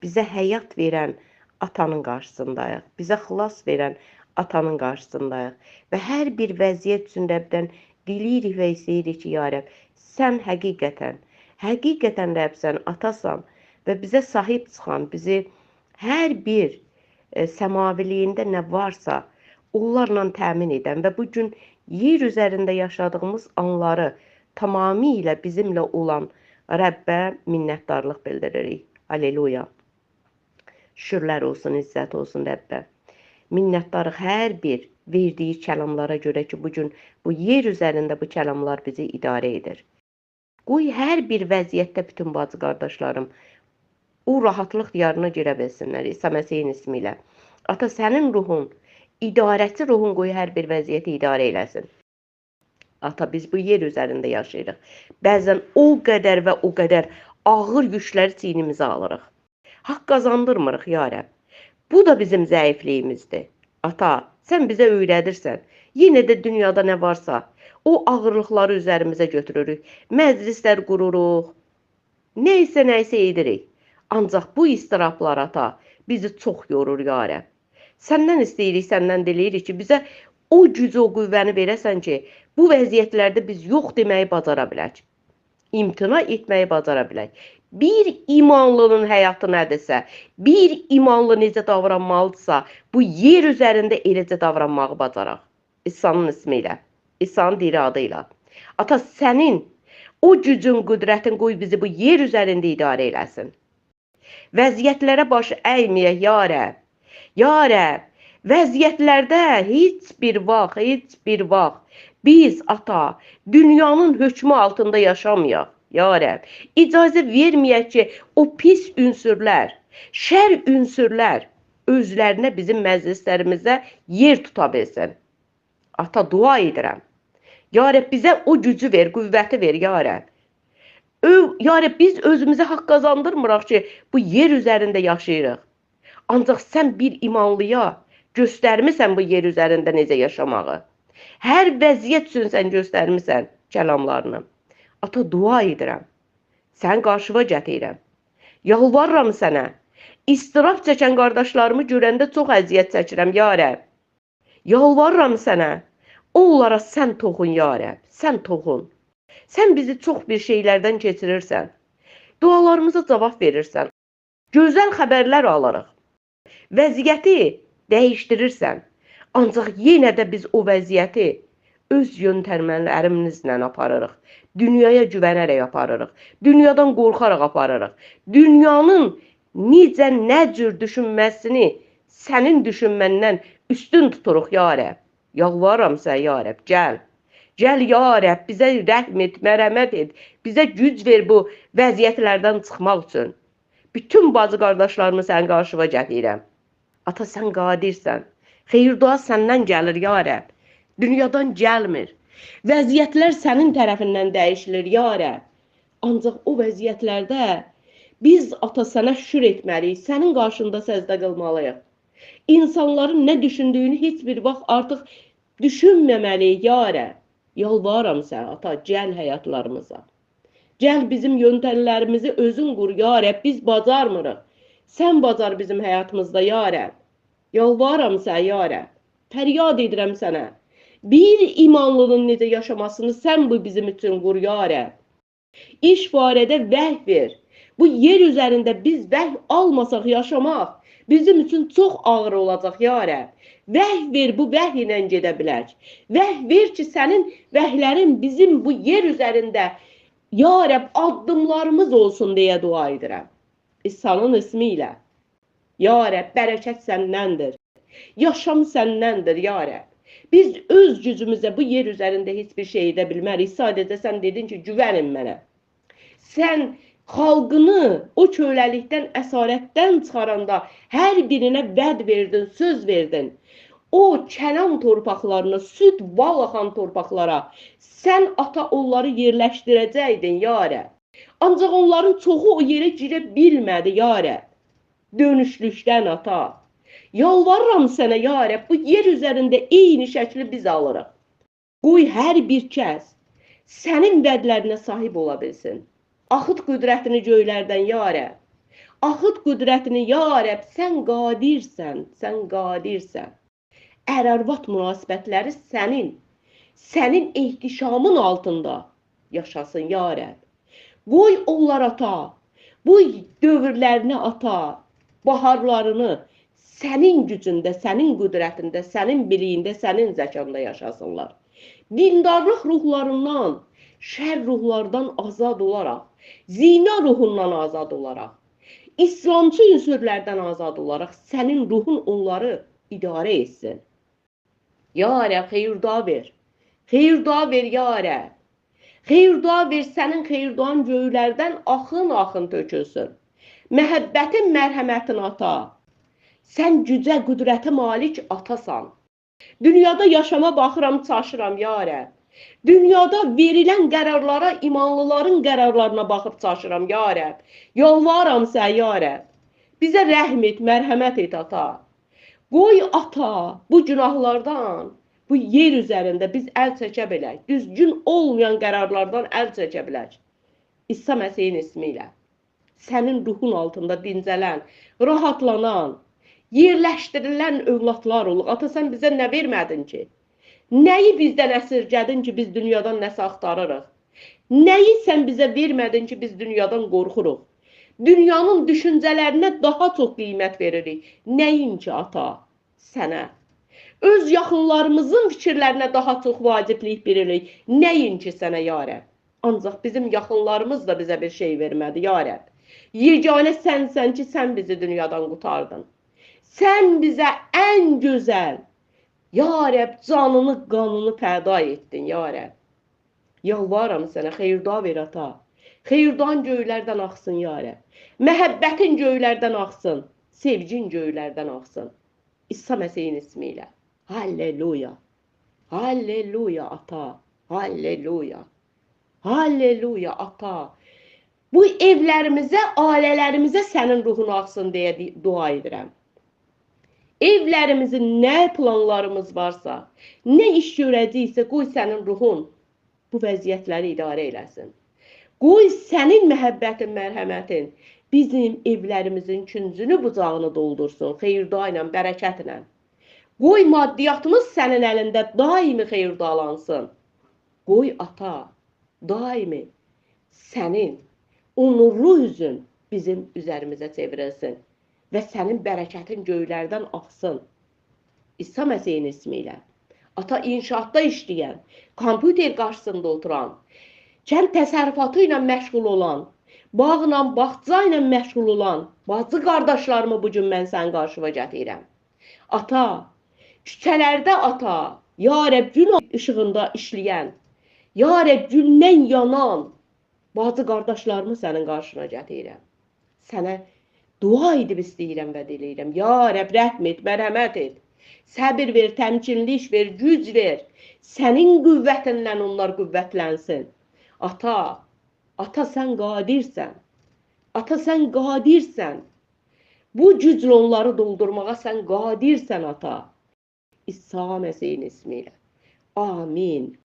Bizə həyat verən atanın qarşısındayıq. Bizə xilas verən atanın qarşısındayıq. Və hər bir vəziyyət üçün Rəbdən diləyirik və istəyirik ki, ya Rəbb, sən həqiqətən Rəbsən, atasan və bizə sahib çıxan, bizi hər bir səmaviliyində nə varsa, onlarla təmin edən və bu gün yer üzərində yaşadığımız anları tamamilə bizimlə olan Rəbbə minnətdarlıq bildiririk. Aleluya. Şükürlər olsun, izzət olsun Rəbbə. Minnətdarıq hər bir verdiyi kəlamlara görə ki, bugün bu yer üzərində bu kəlamlar bizi idarə edir. Qoy hər bir vəziyyətdə bütün bacı qardaşlarım o rahatlıq diyarına girə bilsinlər İsa Məsihin ismi ilə. Ata, sənin ruhun, idarəçi ruhun qoy hər bir vəziyyəti idarə eləsin. Ata, biz bu yer üzərində yaşayırıq. Bəzən o qədər və o qədər ağır yükləri çiynimizə alırıq. Haqq qazandırmırıq, ya Rəbb. Bu da bizim zəifliyimizdir. Ata, sən bizə öyrədirsən. Yenə də dünyada nə varsa, o ağırlıqları üzərimizə götürürük. Məclislər qururuq. Nəysə edirik. Ancaq bu istirablar, ata, bizi çox yorur, ya Rəbb. Səndən istəyirik, səndən diləyirik ki, bizə o gücü, o qüvvəni verəsən ki, bu vəziyyətlərdə biz yox deməyi bacara bilək. İmtina etməyi bacara bilək. Bir imanlının həyatı nədirsə, bir imanlı necə davranmalıdırsa, bu yer üzərində eləcə davranmağı bacaraq. İsa'nın ismi ilə, İsa'nın diri adı ilə. Ata, sənin o gücün, qüdrətin qoy bizi bu yer üzərində idarə eləsin. Vəziyyətlərə baş əyməyək, ya Rəbb. Ya Rəbb, vəziyyətlərdə heç bir vaxt biz, ata, dünyanın hökmü altında yaşamayaq, ya Rəbb. İcazə verməyək ki, o pis ünsürlər, şər ünsürlər özlərinə bizim məclislərimizdə yer tuta bilsin. Ata, dua edirəm. Ya Rəbb, bizə o gücü ver, qüvvəti ver, ya Rəbb. Ya Rəbb, biz özümüzə haqq qazandırmırıq ki, bu yer üzərində yaşayırıq. Ancaq sən bir imanlıya göstərmirsən bu yer üzərində necə yaşamağı. Hər vəziyyət üçün sən göstərmirsən kəlamlarını. Ata, dua edirəm. Sən qarşıva gətirirəm. Yalvarıram sənə. İstirab çəkən qardaşlarımı görəndə çox əziyyət çəkirəm, ya Rəbb. Yalvarıram sənə. Onlara sən toxun, ya Rəbb. Sən toxun. Sən bizi çox bir şeylərdən keçirirsən. Dualarımıza cavab verirsən. Gözəl xəbərlər alırıq. Vəziyyəti dəyişdirirsən. Ancaq yenə də biz o vəziyyəti öz yöntəmlərimizlə aparırıq. Dünyaya güvənərək aparırıq. Dünyadan qorxaraq aparırıq. Dünyanın necə, nə cür düşünməsini sənin düşünməndən üstün tuturuq, ya Rəbb. Yalvarıram sən, ya Rəbb, gəl. Gəl, ya Rəbb, bizə rəhm et, mərhəmət et. Bizə güc ver bu vəziyyətlərdən çıxmaq üçün. Bütün bacı qardaşlarımı sənin qarşıva gətirirəm. Ata, sən qadirsən. Xeyir-dua səndən gəlir, ya Rəbb. Dünyadan gəlmir. Vəziyyətlər sənin tərəfindən dəyişilir, ya Rəbb. Ancaq o vəziyyətlərdə biz, ata, sənə şükür etməliyik, sənin qarşında səzdə qılmalıyıq. İnsanların nə düşündüyünü heç bir vaxt artıq düşünməməliyik, ya Rəbb. Yalvarıram sən, ata, gəl həyatlarımıza. Gəl bizim yöntəmlərimizi özün qur, ya Rəbb, biz bacarmırıq. Sən bacar bizim həyatımızda, ya Rəbb. Yalvarıram sən, ya Rəbb. Fəryad edirəm sənə. Bir imanlının necə yaşamasını sən bu bizim üçün qur, ya Rəbb. İş barədə vəh ver. Bu yer üzərində biz vəh almasaq yaşamaq bizim üçün çox ağır olacaq, ya Rəbb. Vəh ver, bu vəh ilə gedə bilək. Vəh ver ki, sənin vəhlərin bizim bu yer üzərində, ya Rəbb, addımlarımız olsun deyə dua edirəm. İsa'nın ismi ilə. Ya Rəbb, bərəkət səndəndir. Yaşam səndəndir, ya Rəbb. Biz öz gücümüzə bu yer üzərində heç bir şey edə bilmərik. Sadəcə sən dedin ki, güvənin mənə. Sən xalqını o köləlikdən, əsarətdən çıxaranda hər birinə vəd verdin, söz verdin. O Kənan torpaqlarına, süd bal axan torpaqlara sən, ata, onları yerləşdirəcəydin, ya Rəbb. Ancaq onların çoxu o yerə girə bilmədi, ya Rəbb. Dönüşlükdən, ata. Yalvarıram sənə, ya Rəbb, bu yer üzərində eyni şəkli biz alırıq. Qoy hər bir kəs sənin vədlərinə sahib ola bilsin. Axıt qüdrətini göylərdən, ya Rəbb. Axıt qüdrətini, ya Rəbb, sən qadirsən, sən qadirsən. Ər-arvad münasibətləri sənin ehtişamın altında yaşasın, ya Rəbb. Qoy onlar ata, bu dövrlərini ata, baharlarını sənin gücündə, sənin qüdrətində, sənin biliyində, sənin zəkanda yaşasınlar. Dindarlıq ruhlarından, şər ruhlardan azad olaraq, zina ruhundan azad olaraq, İslamçı ünsürlərdən azad olaraq sənin ruhun onları idarə etsin. Ya Rəbb, xeyir-dua ver. Xeyir-dua ver, ya Rəbb. Xeyir-dua ver, sənin xeyir-duan göylərdən axın-axın tökülsün. Məhəbbətin, mərhəmətin ata. Sən gücə, qüdrətə malik atasan. Dünyada yaşama baxıram, çaşıram, ya Rəbb. Dünyada verilən qərarlara, imanlıların qərarlarına baxıb çaşıram, ya Rəbb. Yalvaram sən, ya Rəbb. Bizə rəhm et, mərhəmət et, ata. Qoy, ata, bu günahlardan, bu yer üzərində biz əl çəkə bilək. Düzgün olmayan qərarlardan əl çəkə bilək. İsa Məsihin ismi ilə. Sənin ruhun altında dincələn, rahatlanan, yerləşdirilən övladlar olur. Ata, sən bizə nə vermədin ki? Nəyi bizdən əsirgədin ki, biz dünyadan nəsə axtarırıq? Nəyi sən bizə vermədin ki, biz dünyadan qorxuruq? Dünyanın düşüncələrinə daha çox qiymət veririk. Nəyin ki, ata, sənə? Öz yaxınlarımızın fikirlərinə daha çox vaciblik veririk. Nəyin ki, sənə, ya Rəbb? Ancaq bizim yaxınlarımız da bizə bir şey vermədi, ya Rəbb. Yeganə sənsən ki, sən bizi dünyadan qutardın. Sən bizə ən gözəl, ya Rəbb, canını, qanını fəda etdin, ya Rəbb. Yalvaram sənə, xeyir-dua ver, ata. Xeyir-duan göylərdən axsın, ya Rəbb. Məhəbbətin göylərdən axsın, sevgin göylərdən axsın. İsa Məsihin ismi ilə. Halleluya. Halleluya, ata. Halleluya. Halleluya, ata. Bu evlərimizə, ailələrimizə sənin ruhun axsın deyə dua edirəm. Evlərimizin nə planlarımız varsa, nə iş görəcəksə, qoy sənin ruhun bu vəziyyətləri idarə eləsin. Qoy sənin məhəbbətin, mərhəmətin bizim evlərimizin küncünü, bucağını doldursun, xeyir-dua ilə, bərəkətlə. Qoy maddiyyatımız sənin əlində daimi xeyir-dualansın. Qoy, ata, daimi sənin o nurlu üzün bizim üzərimizə çevrilsin və sənin bərəkətin göylərdən axsın. İsa Məsihin ismi ilə. Ata, inşaatda işləyən, kompüter qarşısında oturan, kənd təsərrüfatı ilə məşğul olan, bağla, bağça ilə məşğul olan bacı qardaşlarımı bugün mən sənin qarşıma gətirirəm. Ata, küçələrdə, ata, ya Rəbb, gün işığında işləyən, ya Rəbb, gündən yanan bacı qardaşlarımı sənin qarşına gətirirəm. Sənə dua edib istəyirəm və diləyirəm. Ya Rəbb, rəhm et, mərhəmət et. Səbir ver, təmkinlik ver, güc ver. Sənin qüvvətindən onlar qüvvətlənsin. Ata, ata, sən qadirsən. Ata, sən qadirsən. Bu güclə onları doldurmağa sən qadirsən, ata. İsa Məsihin ismi ilə. Amin.